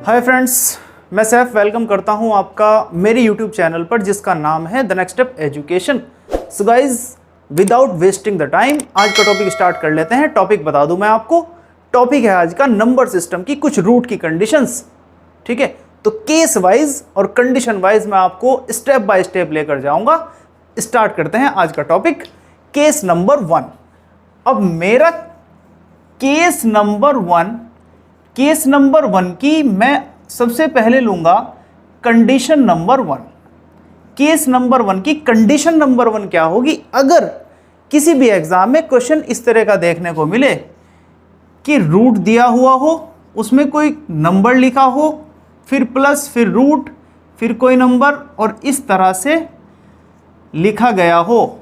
Hi friends, मैं Saif welcome करता हूं आपका मेरे यूट्यूब चैनल पर जिसका नाम है the next step education. So guys, without wasting the time आज का टॉपिक स्टार्ट कर लेते हैं। टॉपिक बता दूं मैं आपको, टॉपिक है आज का नंबर सिस्टम की कुछ रूट की कंडीशंस। ठीक है, तो केस वाइज और कंडीशन वाइज मैं आपको स्टेप बाय स्टेप लेकर जाऊंगा। स्टार्ट करते हैं आज का टॉपिक, केस नंबर 1। अब मेरा केस नंबर 1 की मैं सबसे पहले लूंगा कंडीशन नंबर 1। केस नंबर 1 की कंडीशन नंबर 1 क्या होगी? अगर किसी भी एग्जाम में क्वेश्चन इस तरह का देखने को मिले कि रूट दिया हुआ हो, उसमें कोई नंबर लिखा हो, फिर प्लस, फिर रूट, फिर कोई नंबर और इस तरह से लिखा गया हो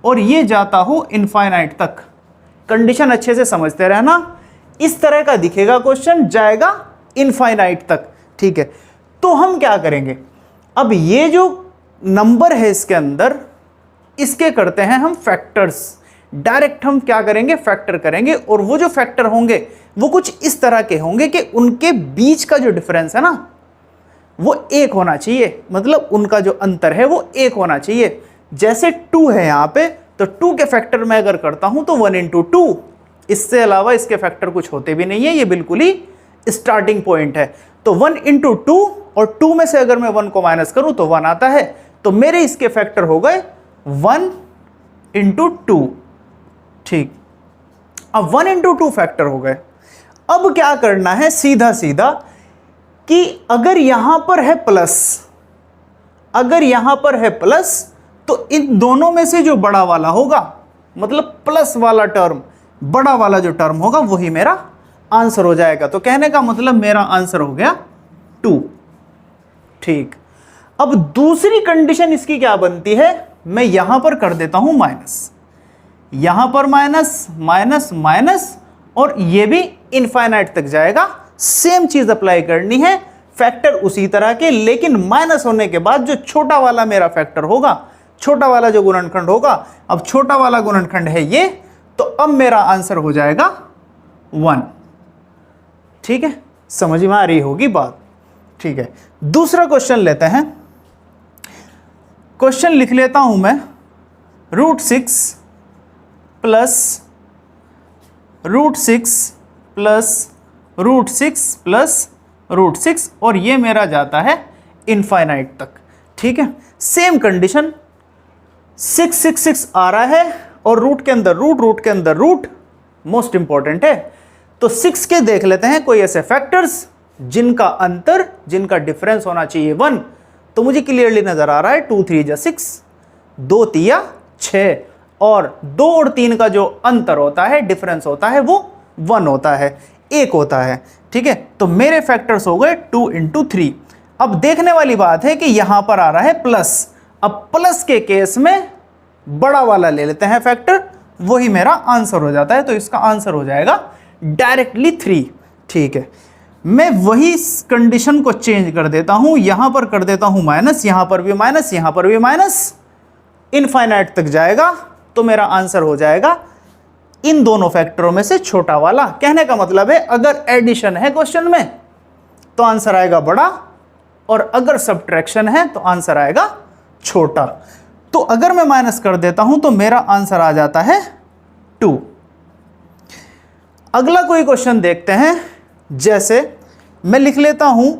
और ये जाता हो इनफाइनाइट तक। कंडीशन अच्छे से समझते रहना। इस तरह का दिखेगा क्वेश्चन, जाएगा इनफाइनाइट तक। ठीक है, तो हम क्या करेंगे? अब ये जो नंबर है इसके अंदर, इसके करते हैं हम फैक्टर्स। डायरेक्ट हम क्या करेंगे? फैक्टर करेंगे। और वो जो फैक्टर होंगे वो कुछ इस तरह के होंगे कि उनके बीच का जो डिफरेंस है ना, वो 1 होना चाहिए। मतलब उनका जो अंतर है वो 1 होना चाहिए। जैसे 2 है यहाँ पे, तो 2 के फैक्टर मैं अगर करता हूं तो 1 × 2, इससे अलावा इसके फैक्टर कुछ होते भी नहीं है। ये बिल्कुल ही स्टार्टिंग पॉइंट है। तो 1 × 2, और 2 में से अगर मैं 1 को माइनस करूं तो 1 आता है। तो मेरे इसके फैक्टर हो गए 1 × 2। ठीक, अब 1 × 2 फैक्टर हो गए। अब क्या करना है? सीधा सीधा कि अगर यहां पर है प्लस, तो इन दोनों में से जो बड़ा वाला होगा, मतलब प्लस वाला टर्म, बड़ा वाला जो टर्म होगा वही मेरा आंसर हो जाएगा। तो कहने का मतलब मेरा आंसर हो गया 2। ठीक, अब दूसरी कंडीशन इसकी क्या बनती है? मैं यहां पर कर देता हूं माइनस, यहां पर माइनस माइनस माइनस, और ये भी इनफाइनाइट तक जाएगा। सेम चीज अप्लाई करनी है, फैक्टर उसी तरह के, लेकिन माइनस होने के बाद जो छोटा वाला मेरा फैक्टर होगा, छोटा वाला जो गुणनखंड होगा, अब छोटा वाला गुणनखंड है ये, तो अब मेरा आंसर हो जाएगा 1। ठीक है, समझ में आ रही होगी बात। ठीक है, दूसरा क्वेश्चन लेते हैं। क्वेश्चन लिख लेता हूं मैं, √6 प्लस √6 प्लस √6 प्लस √6, और ये मेरा जाता है इनफाइनाइट तक। ठीक है, सेम कंडीशन, 6 6 6 आ रहा है और रूट के अंदर रूट के अंदर रूट, मोस्ट इंपॉर्टेंट है। तो 6 के देख लेते हैं कोई ऐसे फैक्टर्स जिनका अंतर, जिनका डिफरेंस होना चाहिए 1। तो मुझे क्लियरली नजर आ रहा है 2 3 6, 2 3 6, और 2 और 3 का जो अंतर होता है, डिफरेंस होता है, वो 1 होता है, 1 होता है। ठीक है, तो मेरे फैक्टर्स हो गए 2 × 3। अब देखने वाली बात है कि यहां पर आ रहा है प्लस। अब प्लस के केस में बड़ा वाला ले लेते हैं फैक्टर, वही मेरा आंसर हो जाता है। तो इसका आंसर हो जाएगा डायरेक्टली 3। ठीक है, मैं वही कंडीशन को चेंज कर देता हूं, यहां पर कर देता हूं माइनस, यहां पर भी माइनस, यहां पर भी माइनस, इनफाइनाइट तक जाएगा। तो मेरा आंसर हो जाएगा इन दोनों फैक्टरों में से छोटा वाला। कहने का मतलब है अगर एडिशन है क्वेश्चन में तो आंसर आएगा बड़ा, और अगर सब्ट्रैक्शन है तो आंसर आएगा छोटा। तो अगर मैं माइनस कर देता हूं तो मेरा आंसर आ जाता है 2। अगला कोई क्वेश्चन देखते हैं। जैसे मैं लिख लेता हूं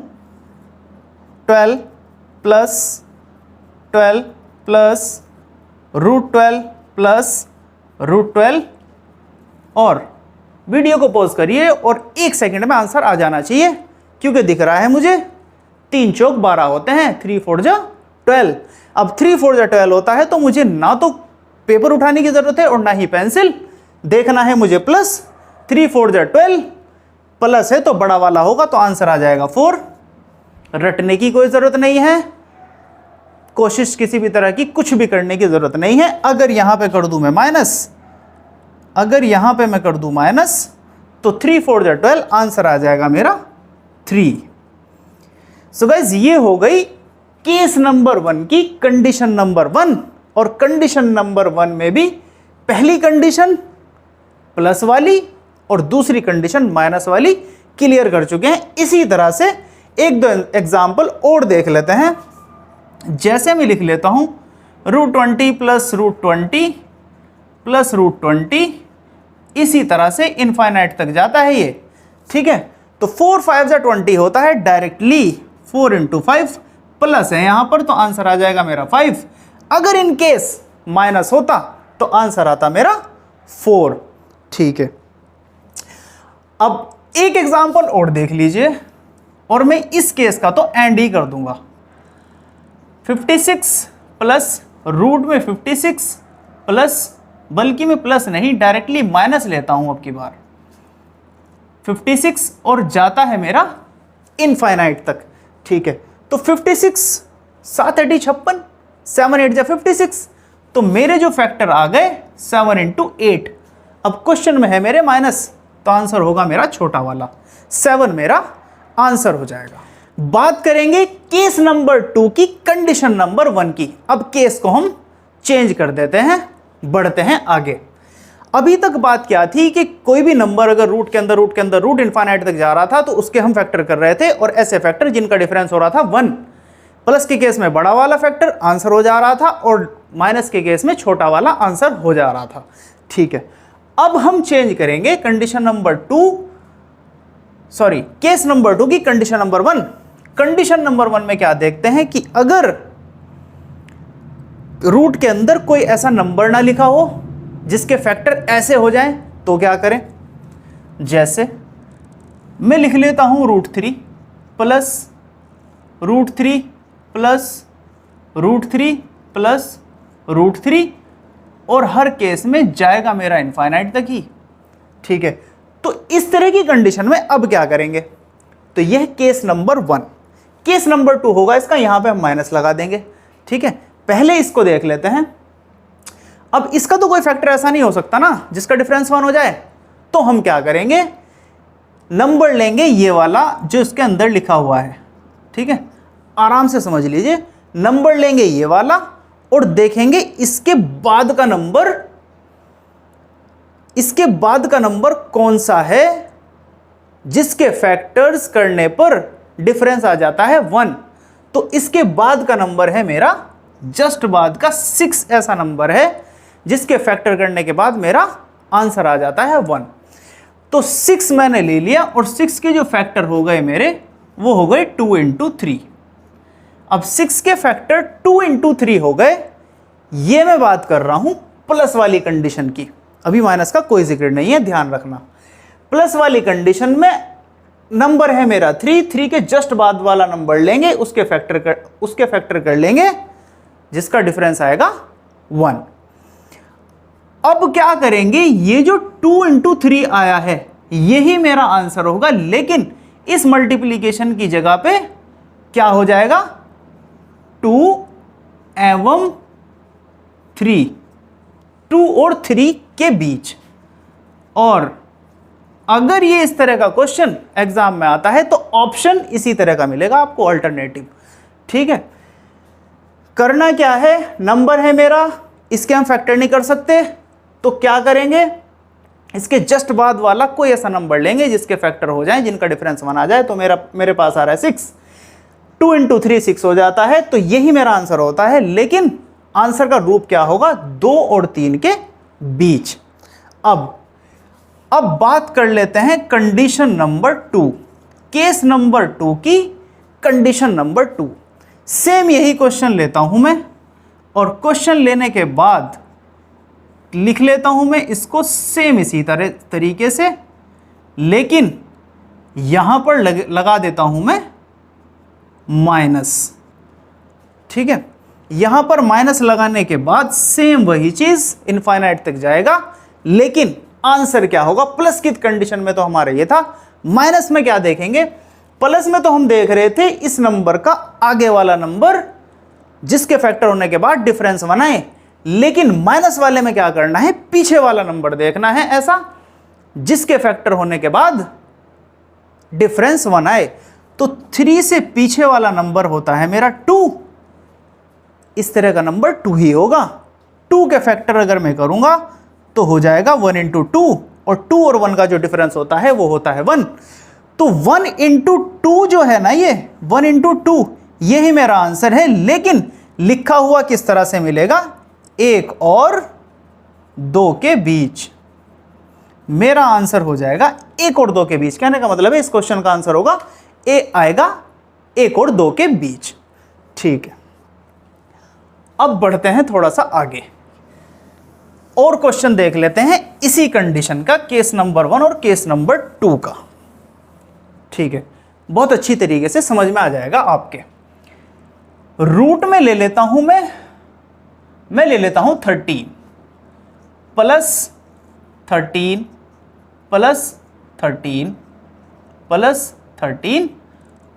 12 प्लस √12 प्लस √12, और वीडियो को पॉज करिए और 1 सेकंड में आंसर आ जाना चाहिए, क्योंकि दिख रहा है मुझे 3 चौक 12 होते हैं, 3 4 जा 12। अब 3 4 जा 12 होता है तो मुझे ना तो पेपर उठाने की जरूरत है और ना ही पेंसिल, देखना है मुझे प्लस। 3 4 जा 12, प्लस है तो बड़ा वाला होगा, तो आंसर आ जाएगा 4। रटने की कोई जरूरत नहीं है, कोशिश किसी भी तरह की कुछ भी करने की जरूरत नहीं है। अगर यहां पे कर दूं मैं माइनस, तो 3 4 जा 12, आंसर आ जाएगा मेरा 3। सो गाइस, ये हो गई केस नंबर 1 की कंडीशन नंबर 1। और कंडीशन नंबर 1 में भी पहली कंडीशन प्लस वाली और दूसरी कंडीशन माइनस वाली क्लियर कर चुके हैं। इसी तरह से एक दो एग्जाम्पल और देख लेते हैं। जैसे मैं लिख लेता हूं √20 प्लस √20 प्लस √20, इसी तरह से इनफाइनाइट तक जाता है ये, ठीक है। तो 4 5 20 होता है, डायरेक्टली 4 × 5 प्लस है यहां पर, तो आंसर आ जाएगा मेरा 5। अगर इन केस माइनस होता तो आंसर आता मेरा 4, ठीक है। अब एक एग्जांपल और देख लीजिए, और मैं इस केस का तो एंड ही कर दूंगा। 56 प्लस रूट में 56 प्लस, बल्कि मैं प्लस नहीं डायरेक्टली माइनस लेता हूं अब की बार, 56 और जाता है मेरा इनफाइनाइट तक, ठीक है। तो 56 7 8 56, 7 8 56, तो मेरे जो फैक्टर आ गए 7 × 8। अब क्वेश्चन में है मेरे माइनस, तो आंसर होगा मेरा छोटा वाला 7 मेरा आंसर हो जाएगा। बात करेंगे केस नंबर 2 की कंडीशन नंबर 1 की। अब केस को हम चेंज कर देते हैं, बढ़ते हैं आगे। अभी तक बात क्या थी कि कोई भी नंबर अगर रूट के अंदर रूट इनफाइनाइट तक जा रहा था तो उसके हम फैक्टर कर रहे थे, और ऐसे फैक्टर जिनका डिफरेंस हो रहा था 1। प्लस के केस में बड़ा वाला फैक्टर आंसर हो जा रहा था, और माइनस के केस में छोटा वाला आंसर हो जा रहा था, ठीक है। अब हम चेंज करेंगे condition number 2, sorry case number 2 की कंडीशन नंबर 1। कंडीशन नंबर 1 में क्या देखते हैं कि अगर रूट के अंदर कोई ऐसा नंबर ना लिखा हो जिसके फैक्टर ऐसे हो जाएं, तो क्या करें। जैसे मैं लिख लेता हूं √3 प्लस √3 प्लस √3 प्लस √3, और हर केस में जाएगा मेरा इनफाइनाइट तक ही, ठीक है। तो इस तरह की कंडीशन में अब क्या करेंगे, तो यह केस नंबर 1। केस नंबर 2 होगा इसका, यहां पे हम माइनस लगा देंगे, ठीक है। पहले इसको देख लेते हैं। अब इसका तो कोई फैक्टर ऐसा नहीं हो सकता ना जिसका डिफरेंस 1 हो जाए, तो हम क्या करेंगे, नंबर लेंगे ये वाला जो इसके अंदर लिखा हुआ है, ठीक है। आराम से समझ लीजिए, नंबर लेंगे ये वाला और देखेंगे इसके बाद का नंबर कौन सा है जिसके फैक्टर्स करने पर डिफरेंस आ जाता है 1। तो इसके बाद का नंबर है मेरा, जस्ट बाद का 6 ऐसा नंबर है जिसके फैक्टर करने के बाद मेरा आंसर आ जाता है 1। तो 6 मैंने ले लिया, और 6 के जो फैक्टर हो गए मेरे वो हो गए 2 × 3। अब 6 के फैक्टर 2 × 3 हो गए। ये मैं बात कर रहा हूं प्लस वाली कंडीशन की, अभी माइनस का कोई जिक्र नहीं है, ध्यान रखना। प्लस वाली कंडीशन में नंबर है मेरा 3 के जस्ट बाद वाला नंबर लेंगे, उसके फैक्टर कर लेंगे जिसका डिफरेंस आएगा 1। अब क्या करेंगे, ये जो 2 × 3 आया है यही मेरा आंसर होगा, लेकिन इस मल्टीप्लिकेशन की जगह पे क्या हो जाएगा, 2 एवं 3, 2 और 3 के बीच। और अगर ये इस तरह का क्वेश्चन एग्जाम में आता है तो ऑप्शन इसी तरह का मिलेगा आपको, अल्टरनेटिव, ठीक है। करना क्या है, नंबर है मेरा, इसके हम फैक्टर नहीं कर सकते, तो क्या करेंगे, इसके जस्ट बाद वाला कोई ऐसा नंबर लेंगे जिसके फैक्टर हो जाए, जिनका डिफरेंस 1 आ जाए। तो मेरे पास आ रहा है 6, 2 × 3 6 हो जाता है, तो यही मेरा आंसर होता है। लेकिन आंसर का रूप क्या होगा, 2 और 3 के बीच। अब बात कर लेते हैं कंडीशन नंबर 2, केस नंबर 2 की कंडीशन नंबर 2। सेम यही क्वेश्चन लेता हूं मैं, और क्वेश्चन लेने के बाद लिख लेता हूं मैं इसको सेम इसी तरीके से, लेकिन यहां पर लगा देता हूं मैं माइनस, ठीक है। यहां पर माइनस लगाने के बाद सेम वही चीज इनफाइनाइट तक जाएगा, लेकिन आंसर क्या होगा, प्लस की कंडीशन में तो हमारा ये था, माइनस में क्या देखेंगे, प्लस में तो हम देख रहे थे इस नंबर का आगे वाला नंबर जिसके फैक्टर होने के बाद डिफरेंस 1 आए, लेकिन माइनस वाले में क्या करना है, पीछे वाला नंबर देखना है ऐसा जिसके फैक्टर होने के बाद डिफरेंस 1 आए। तो 3 से पीछे वाला नंबर होता है मेरा 2, इस तरह का नंबर 2 ही होगा। 2 के फैक्टर अगर मैं करूंगा तो हो जाएगा 1 × 2, और 2 और 1 का जो डिफरेंस होता है वो होता है 1। तो 1 इंटू 2 जो है ना, ये 1 इंटू 2 यही मेरा आंसर है, लेकिन लिखा हुआ किस तरह से मिलेगा, 1 और 2 के बीच। मेरा आंसर हो जाएगा 1 और 2 के बीच। कहने का मतलब है इस क्वेश्चन का आंसर होगा ए आएगा 1 और 2 के बीच। ठीक है, अब बढ़ते हैं थोड़ा सा आगे और क्वेश्चन देख लेते हैं इसी कंडीशन का, केस नंबर 1 और केस नंबर 2 का। ठीक है, बहुत अच्छी तरीके से समझ में आ जाएगा आपके। रूट में ले लेता हूं मैं ले लेता हूं 13 प्लस 13 प्लस 13 प्लस 13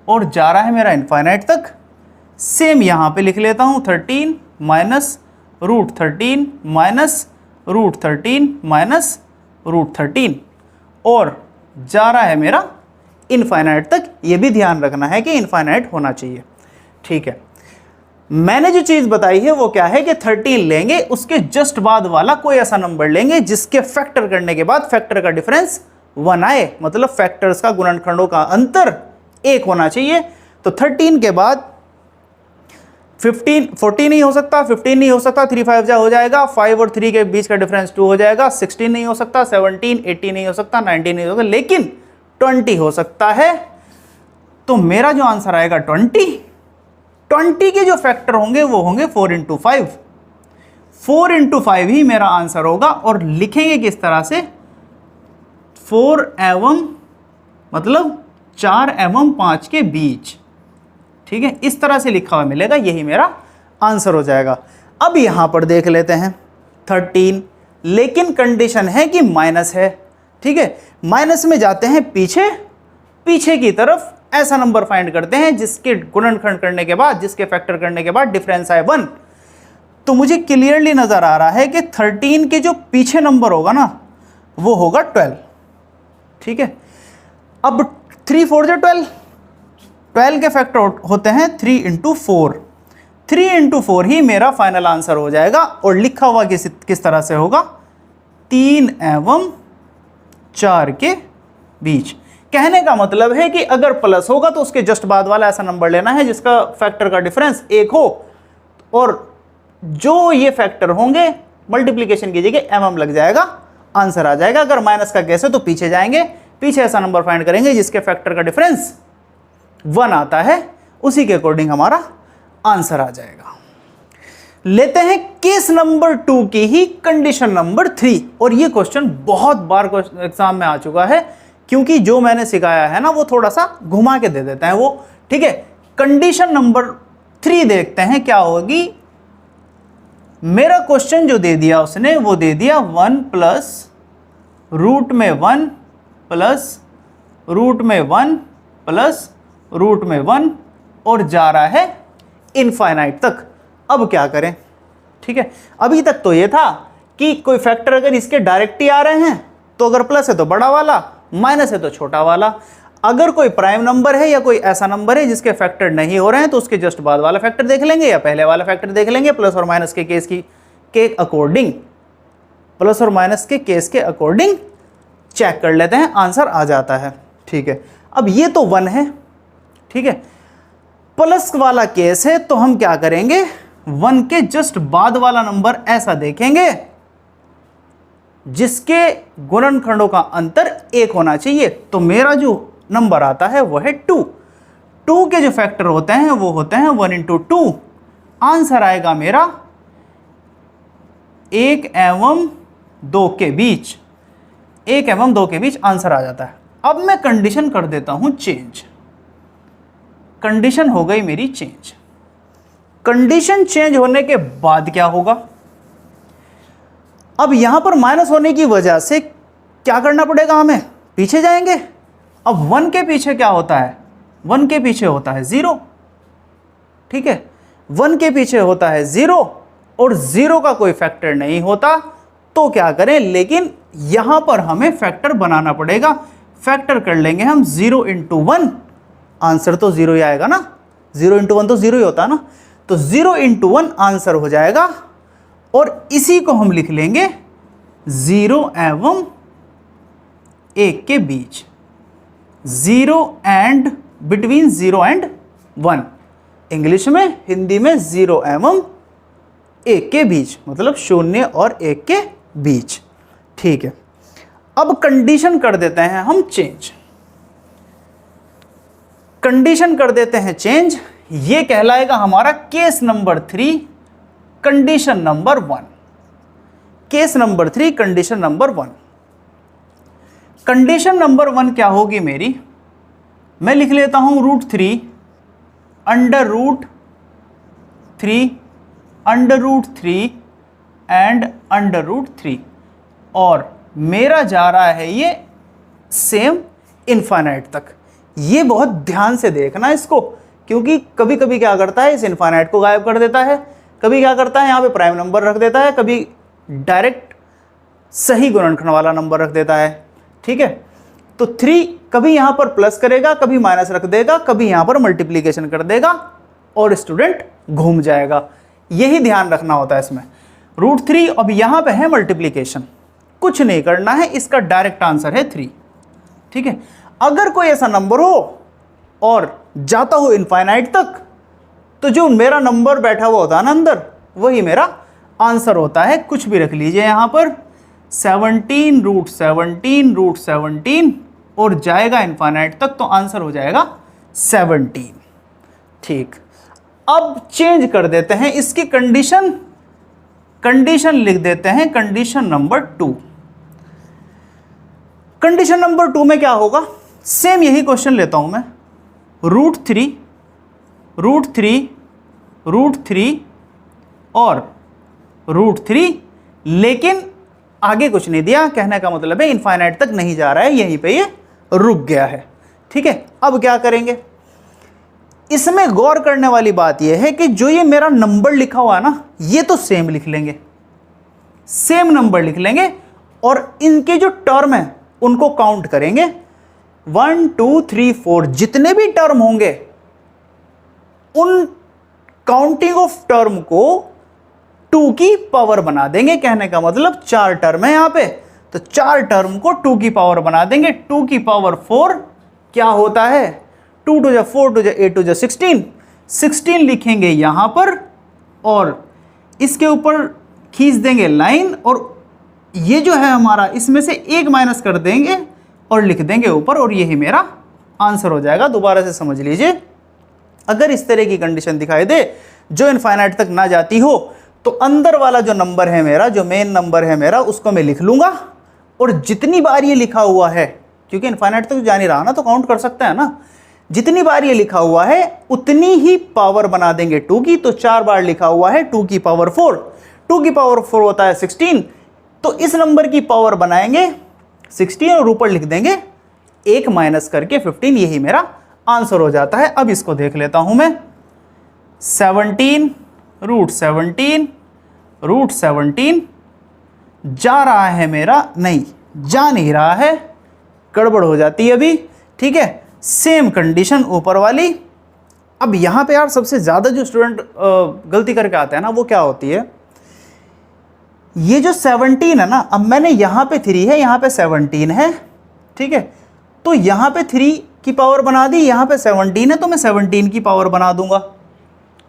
और जा रहा है मेरा इनफाइनाइट तक। सेम यहां पे लिख लेता हूं 13 minus root 13 minus root 13 minus root 13 और जा रहा है मेरा इनफाइनाइट तक। ये भी ध्यान रखना है कि इनफाइनाइट होना चाहिए। ठीक है, मैंने जो चीज बताई है वो क्या है कि 13 लेंगे, उसके जस्ट बाद वाला कोई ऐसा नंबर लेंगे जिसके फैक्टर करने के बाद फैक्टर का डिफरेंस 1 आए, मतलब फैक्टर्स का गुणनखंडों का अंतर 1 होना चाहिए। तो 13 के बाद 14 नहीं हो सकता, 15 नहीं हो सकता, 3 5 जा हो जाएगा, 5 और 3 के बीच का डिफरेंस 2 हो जाएगा, 16 नहीं हो सकता, 17 18 नहीं हो सकता, 19 नहीं हो सकता, लेकिन 20 हो सकता है। तो मेरा जो आंसर आएगा 20 के जो फैक्टर होंगे वो होंगे 4 इंटू 5। 4 इंटू 5 ही मेरा आंसर होगा। और लिखेंगे किस तरह से, 4 एवं मतलब 4 एवं 5 के बीच। ठीक है, इस तरह से लिखा हुआ मिलेगा, यही मेरा आंसर हो जाएगा। अब यहां पर देख लेते हैं 13, लेकिन कंडीशन है कि माइनस है। ठीक है, माइनस में जाते हैं पीछे की तरफ, ऐसा नंबर फाइंड करते हैं जिसके गुणनखंड करने के बाद, जिसके फैक्टर करने के बाद डिफरेंस आए 1। तो मुझे क्लियरली नजर आ रहा है कि 13 के जो पीछे नंबर होगा ना वो होगा 12। ठीक है, अब 3 4 जो 12 के फैक्टर होते हैं 3 इंटू 4। 3 इंटू 4 ही मेरा फाइनल आंसर हो जाएगा। और लिखा हुआ किस तरह से होगा, 3 एवं 4 के बीच। कहने का मतलब है कि अगर प्लस होगा तो उसके जस्ट बाद वाला ऐसा नंबर लेना है जिसका फैक्टर का डिफरेंस 1 हो, और जो ये फैक्टर होंगे मल्टीप्लिकेशन की जगह mm लग जाएगा, आंसर आ जाएगा। अगर माइनस का केस है तो पीछे जाएंगे, पीछे ऐसा नंबर फाइंड करेंगे जिसके फैक्टर का डिफरेंस 1 आता है, उसी के अकॉर्डिंग हमारा आंसर आ जाएगा। लेते हैं केस नंबर 2 की ही कंडीशन नंबर 3। और ये क्वेश्चन बहुत बार एग्जाम में आ चुका है, क्योंकि जो मैंने सिखाया है ना वो थोड़ा सा घुमा के दे देता है वो। ठीक है, कंडीशन नंबर 3 देखते हैं क्या होगी। मेरा क्वेश्चन जो दे दिया उसने, वो दे दिया 1 प्लस रूट में 1 प्लस रूट में 1 प्लस रूट में 1 और जा रहा है इनफाइनाइट तक। अब क्या करें। ठीक है, अभी तक तो ये था कि कोई फैक्टर अगर इसके डायरेक्ट ही आ रहे हैं तो अगर प्लस है तो बड़ा वाला, माइनस है तो छोटा वाला। अगर कोई प्राइम नंबर है या कोई ऐसा नंबर है जिसके फैक्टर नहीं हो रहे हैं तो उसके जस्ट बाद वाला फैक्टर देख लेंगे या पहले वाला फैक्टर देख लेंगे, प्लस और माइनस के केस के अकॉर्डिंग, प्लस और माइनस के केस के अकॉर्डिंग चेक कर लेते हैं, आंसर आ जाता है। ठीक है, अब ये तो 1 है। ठीक है, प्लस वाला केस है तो हम क्या करेंगे, 1 के जस्ट बाद वाला नंबर ऐसा देखेंगे जिसके गुणनखंडों का अंतर 1 होना चाहिए। तो मेरा जो नंबर आता है वो है 2। 2 के जो फैक्टर होते हैं वो होते हैं 1 इंटू 2। आंसर आएगा मेरा 1 एवं 2 के बीच। 1 एवं 2 के बीच आंसर आ जाता है। अब मैं कंडीशन कर देता हूं चेंज। कंडीशन हो गई मेरी चेंज। कंडीशन चेंज होने के बाद क्या होगा, अब यहां पर माइनस होने की वजह से क्या करना पड़ेगा, हमें पीछे जाएंगे। अब 1 के पीछे क्या होता है, 1 के पीछे होता है 0। ठीक है, 1 के पीछे होता है 0 और 0 का कोई फैक्टर नहीं होता। तो क्या करें, लेकिन यहां पर हमें फैक्टर बनाना पड़ेगा। फैक्टर कर लेंगे हम 0 इंटू 1, आंसर तो 0 ही आएगा ना, 0 इंटू 1 तो 0 ही होता है ना। तो 0 इंटू 1 आंसर हो जाएगा और इसी को हम लिख लेंगे 0 एवं 1 के बीच। 0 एंड बिटवीन 0 एंड 1, इंग्लिश में, हिंदी में 0 एवं 1 के बीच, मतलब 0 और 1 के बीच। ठीक है, अब कंडीशन कर देते हैं हम चेंज, कंडीशन कर देते हैं चेंज। ये कहलाएगा हमारा case number 3 condition number 1, case number 3 condition number 1। Condition number 1 क्या होगी मेरी, मैं लिख लेता हूं √3 under root 3 and under root 3, और मेरा जा रहा है ये सेम इनफाइनाइट तक। ये बहुत ध्यान से देखना इसको, क्योंकि कभी कभी क्या करता है, इस इनफाइनाइट को गायब कर देता है, कभी क्या करता है यहाँ पे प्राइम नंबर रख देता है, कभी डायरेक्ट सही गुणनखंड वाला नंबर रख देता है। ठीक है, तो 3 कभी यहाँ पर प्लस करेगा, कभी माइनस रख देगा, कभी यहाँ पर मल्टीप्लीकेशन कर देगा और स्टूडेंट घूम जाएगा। यही ध्यान रखना होता है इसमें। √3 अब यहाँ पे है मल्टीप्लीकेशन, कुछ नहीं करना है, इसका डायरेक्ट आंसर है 3। ठीक है, अगर कोई ऐसा नंबर हो और जाता हो इनफाइनाइट तक, तो जो मेरा नंबर बैठा हुआ होता है ना अंदर, वही मेरा आंसर होता है। कुछ भी रख लीजिए यहाँ पर 17 √17 और जाएगा इनफाइनाइट तक, तो आंसर हो जाएगा 17। ठीक, अब चेंज कर देते हैं इसकी कंडीशन, कंडीशन लिख देते हैं कंडीशन नंबर 2। कंडीशन नंबर 2 में क्या होगा, सेम यही क्वेश्चन लेता हूं मैं, √3 और √3, लेकिन आगे कुछ नहीं दिया। कहने का मतलब है इनफाइनाइट तक नहीं जा रहा है, यहीं पे ये रुक गया है। ठीक है, अब क्या करेंगे, इसमें गौर करने वाली बात यह है कि जो ये मेरा नंबर लिखा हुआ है ना, ये तो सेम लिख लेंगे, सेम नंबर लिख लेंगे, और इनके जो टर्म है उनको काउंट करेंगे। 1 2 3 4 जितने भी टर्म होंगे, उन काउंटिंग ऑफ टर्म को 2 की पावर बना देंगे। कहने का मतलब 4 टर्म है यहाँ पे, तो 4 टर्म को 2 की पावर बना देंगे। 2 की पावर 4 क्या होता है, 2 2 जा 4 2 जा 8 2 जा 16 लिखेंगे यहाँ पर, और इसके ऊपर खींच देंगे लाइन, और ये जो है हमारा, इसमें से एक माइनस कर देंगे और लिख देंगे ऊपर, और यही मेरा आंसर हो जाएगा। दोबारा से समझ लीजिए, अगर इस तरह की कंडीशन दिखाई दे जो इनफाइनाइट तक ना जाती हो, तो अंदर वाला जो नंबर है मेरा, जो मेन नंबर है मेरा, उसको मैं लिख लूंगा, और जितनी बार ये लिखा हुआ है, क्योंकि इनफाइनाइट तक जा नहीं रहा ना, तो काउंट कर सकते हैं ना, जितनी बार ये लिखा हुआ है उतनी ही पावर बना देंगे 2 की। तो 4 बार लिखा हुआ है 2 की पावर 4, 2 की पावर 4 होता है 16, तो इस नंबर की पावर बनाएंगे 16 और ऊपर लिख देंगे 1 माइनस करके 15, यही मेरा आंसर हो जाता है। अब इसको देख लेता हूं मैं, 17 √17 जा रहा है मेरा, नहीं जा नहीं रहा है, गड़बड़ हो जाती है अभी। ठीक है, सेम कंडीशन ऊपर वाली। अब यहाँ पे यार सबसे ज़्यादा जो स्टूडेंट गलती करके आते हैं ना, वो क्या होती है, ये जो 17 है ना, अब मैंने यहाँ पे 3 है, यहाँ पे 17 है। ठीक है, तो यहाँ पे 3 की पावर बना दी, यहाँ पे 17 है, तो मैं 17 की पावर बना दूंगा।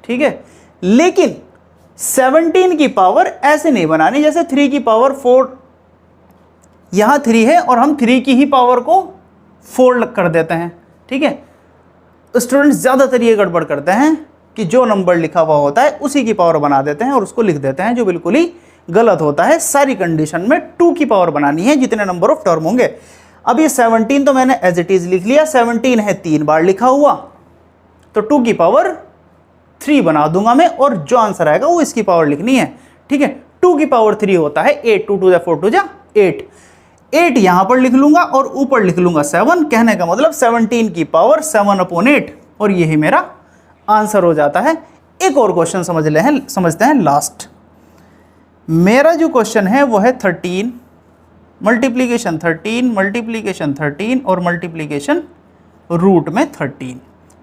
ठीक है, लेकिन 17 की पावर ऐसे नहीं बनानी जैसे 3 की पावर 4, यहाँ 3 है और हम 3 की ही पावर को 4 कर देते हैं। ठीक है, स्टूडेंट्स ज़्यादातर ये गड़बड़ करते हैं कि जो नंबर लिखा हुआ होता है उसी की पावर बना देते हैं और उसको लिख देते हैं, जो बिल्कुल ही गलत होता है। सारी कंडीशन में 2 की पावर बनानी है, जितने नंबर ऑफ टर्म होंगे। अब ये 17 तो मैंने एज इट इज लिख लिया, 17 है 3 बार लिखा हुआ, तो 2 की पावर 3 बना दूंगा मैं, और जो आंसर आएगा वो इसकी पावर लिखनी है। ठीक है, 2 की पावर 3 होता है 8, 2 2 जा 4 2 जा 8, 8 यहां पर लिख लूंगा और ऊपर लिख लूंगा 7। कहने का मतलब 17 की पावर 7/8, और यही मेरा आंसर हो जाता है। एक और क्वेश्चन समझते हैं लास्ट। मेरा जो क्वेश्चन है वो है 13 मल्टीप्लीकेशन 13 और मल्टीप्लीकेशन रूट में 13।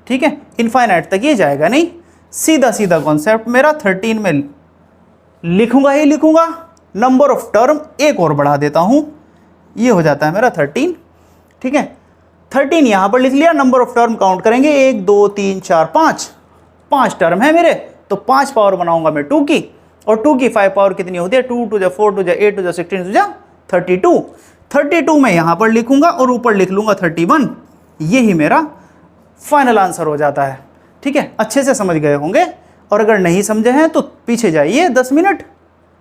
ठीक है, इनफाइनाइट तक ये जाएगा नहीं, सीधा सीधा कॉन्सेप्ट मेरा 13 में लिखूंगा ही लिखूंगा, नंबर ऑफ टर्म एक और बढ़ा देता हूं, ये हो जाता है मेरा 13। ठीक है, 13 यहाँ पर लिख लिया। नंबर ऑफ टर्म काउंट करेंगे, 1 2 3 4 5, 5 टर्म है मेरे, तो 5 पावर बनाऊंगा मैं 2 की, और 2 की 5 पावर कितनी होती है, 2 2 जा 4 2 जा 8 2 जा 16 2 जा 32। 32 मैं यहाँ पर लिखूंगा और ऊपर लिख लूंगा 31। यही मेरा फाइनल आंसर हो जाता है। ठीक है, अच्छे से समझ गए होंगे, और अगर नहीं समझे हैं तो पीछे जाइए 10 मिनट,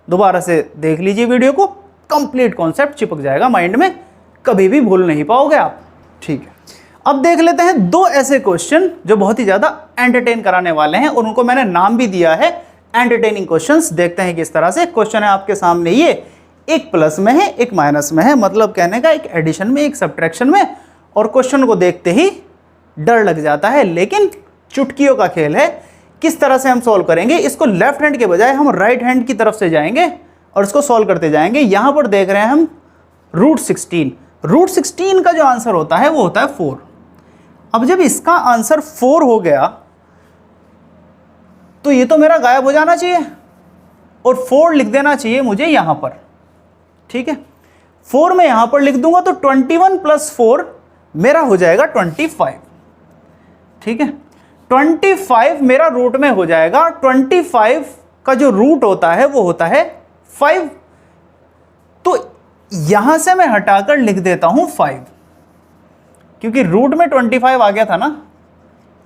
दोबारा से देख लीजिए वीडियो को, कंप्लीट कॉन्सेप्ट चिपक जाएगा माइंड में, कभी भी भूल नहीं पाओगे आप। ठीक है, अब देख लेते हैं दो ऐसे क्वेश्चन जो बहुत ही ज़्यादा एंटरटेन कराने वाले हैं, और उनको मैंने नाम भी दिया है एंटरटेनिंग क्वेश्चंस। देखते हैं किस तरह से क्वेश्चन है आपके सामने। ये एक प्लस में है, एक माइनस में है, मतलब कहने का एक एडिशन में, एक सब्ट्रैक्शन में, और क्वेश्चन को देखते ही डर लग जाता है, लेकिन चुटकियों का खेल है। किस तरह से हम सॉल्व करेंगे इसको, लेफ्ट हैंड के बजाय हम राइट हैंड की तरफ से जाएंगे और इसको सॉल्व करते जाएंगे। यहां पर देख रहे हैं हम √16। √16 का जो आंसर होता है वो होता है 4। अब जब इसका आंसर 4 हो गया तो ये तो मेरा गायब हो जाना चाहिए और 4 लिख देना चाहिए मुझे यहां पर। ठीक है, 4 में यहां पर लिख दूंगा तो 21 + 4 मेरा हो जाएगा 25। ठीक है, 25 मेरा रूट में हो जाएगा। 25 का जो रूट होता है वो होता है 5, तो यहां से मैं हटाकर लिख देता हूं 5, क्योंकि रूट में 25 आ गया था ना,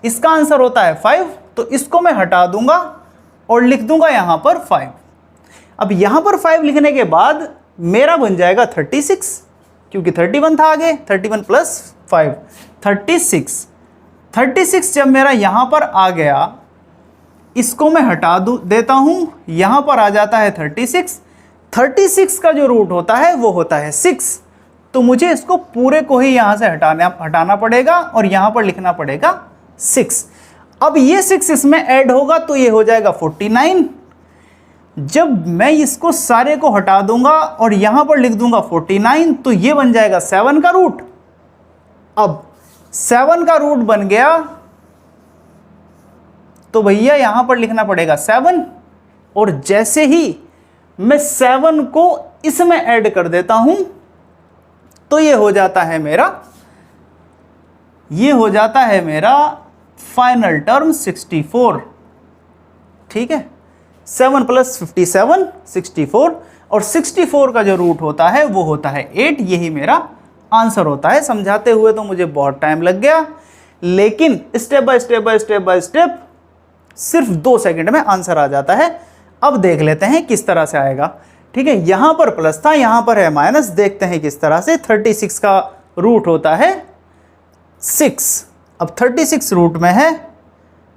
इसका आंसर होता है 5, तो इसको मैं हटा दूंगा और लिख दूंगा यहां पर 5। अब यहां पर 5 लिखने के बाद मेरा बन जाएगा 36, क्योंकि 31 था आगे, 31 + 5 36। 36 जब मेरा यहां पर आ गया, इसको मैं हटा देता हूं, यहां पर आ जाता है 36। 36 का जो रूट होता है वो होता है 6, तो मुझे इसको पूरे को ही यहां से हटाना पड़ेगा और यहां पर लिखना पड़ेगा 6। अब ये 6 इसमें ऐड होगा तो ये हो जाएगा 49। जब मैं इसको सारे को हटा दूंगा और यहां पर लिख दूंगा 49, तो ये बन जाएगा 7 का रूट। अब 7 का रूट बन गया तो भैया यहां पर लिखना पड़ेगा 7, और जैसे ही मैं 7 को इसमें ऐड कर देता हूं तो ये हो जाता है मेरा फाइनल टर्म 64। ठीक है, 7 + 57 64, और 64 का जो रूट होता है वो होता है 8। यही मेरा आंसर होता है। समझाते हुए तो मुझे बहुत टाइम लग गया, लेकिन स्टेप बाय स्टेप सिर्फ 2 सेकंड में आंसर आ जाता है। अब देख लेते हैं किस तरह से आएगा। ठीक है, यहां पर प्लस था, यहां पर है माइनस, देखते हैं किस तरह से। 36 का रूट होता है 6। अब 36 रूट में है,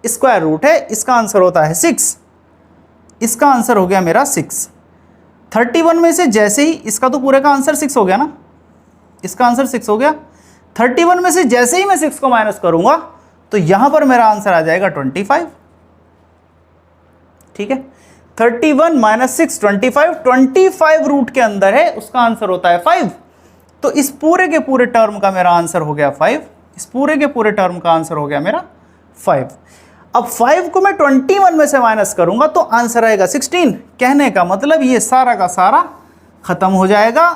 स्क्वायर रूट है, इसका आंसर होता है 6। इसका आंसर हो गया मेरा 6। 31 में से जैसे ही, इसका तो पूरे का आंसर 6 हो गया ना, इसका आंसर 6 हो गया। 31 में से जैसे ही मैं 6 को माइनस करूंगा तो यहां पर मेरा आंसर आ जाएगा 25। ठीक है, 31 - 6 25 रूट के अंदर है, उसका आंसर होता है 5। तो इस पूरे के पूरे टर्म का मेरा आंसर हो गया 5। इस पूरे के पूरे टर्म का आंसर हो गया मेरा 5। अब 5 को मैं 21 में से माइनस करूंगा तो आंसर आएगा 16। कहने का मतलब ये सारा का सारा खत्म हो जाएगा।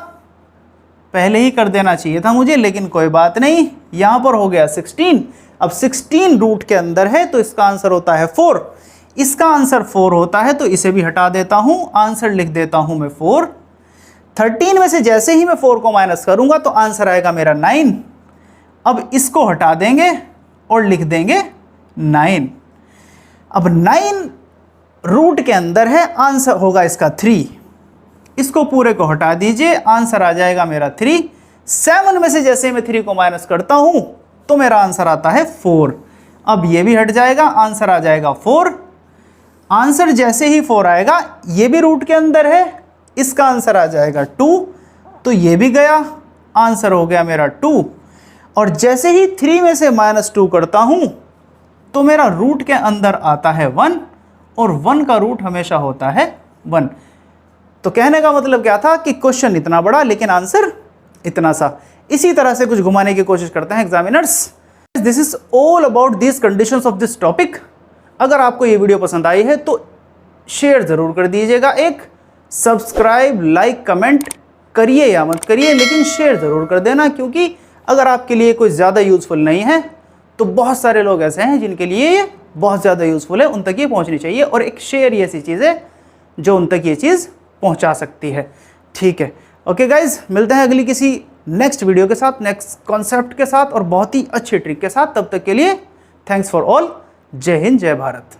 पहले ही कर देना चाहिए था मुझे, लेकिन कोई बात नहीं, यहां पर हो गया 16। अब 16 रूट के अंदर है तो इसका आंसर होता है 4। इसका आंसर 4 होता है तो इसे भी हटा देता हूं, आंसर लिख देता हूं मैं 4। 13 में से जैसे ही मैं 4 को माइनस करूंगा तो आंसर आएगा मेरा 9। अब इसको हटा देंगे और लिख देंगे 9। अब 9 रूट के अंदर है, आंसर होगा इसका 3। इसको पूरे को हटा दीजिए, आंसर आ जाएगा मेरा 3। 7 में से जैसे मैं 3 को माइनस करता हूं तो मेरा आंसर आता है 4। अब ये भी हट जाएगा, आंसर आ जाएगा 4। आंसर जैसे ही 4 आएगा, ये भी रूट के अंदर है, इसका आंसर आ जाएगा 2, तो ये भी गया, आंसर हो गया मेरा 2। और जैसे ही 3 में से -2 करता हूं तो मेरा रूट के अंदर आता है 1, और 1 का रूट हमेशा होता है 1। तो कहने का मतलब क्या था कि क्वेश्चन इतना बड़ा लेकिन आंसर इतना सा। इसी तरह से कुछ घुमाने की कोशिश करते हैं examiners. This is all about this conditions of this topic. अगर आपको ये वीडियो पसंद आई है तो शेयर ज़रूर कर दीजिएगा, एक सब्सक्राइब, लाइक, कमेंट करिए या मत करिए, लेकिन शेयर ज़रूर कर देना, क्योंकि अगर आपके लिए कोई ज़्यादा यूज़फुल नहीं है तो बहुत सारे लोग ऐसे हैं जिनके लिए ये बहुत ज़्यादा यूज़फुल है, उन तक ये पहुंचनी चाहिए। और एक शेयर ही ऐसी चीज़ है जो उन तक ये चीज़ पहुंचा सकती है। ठीक है, ओके गाइज, मिलते हैं अगली किसी नेक्स्ट वीडियो के साथ, नेक्स्ट कॉन्सेप्ट के साथ और बहुत ही अच्छी ट्रिक के साथ। तब तक के लिए थैंक्स फॉर ऑल। जय हिंद, जय भारत।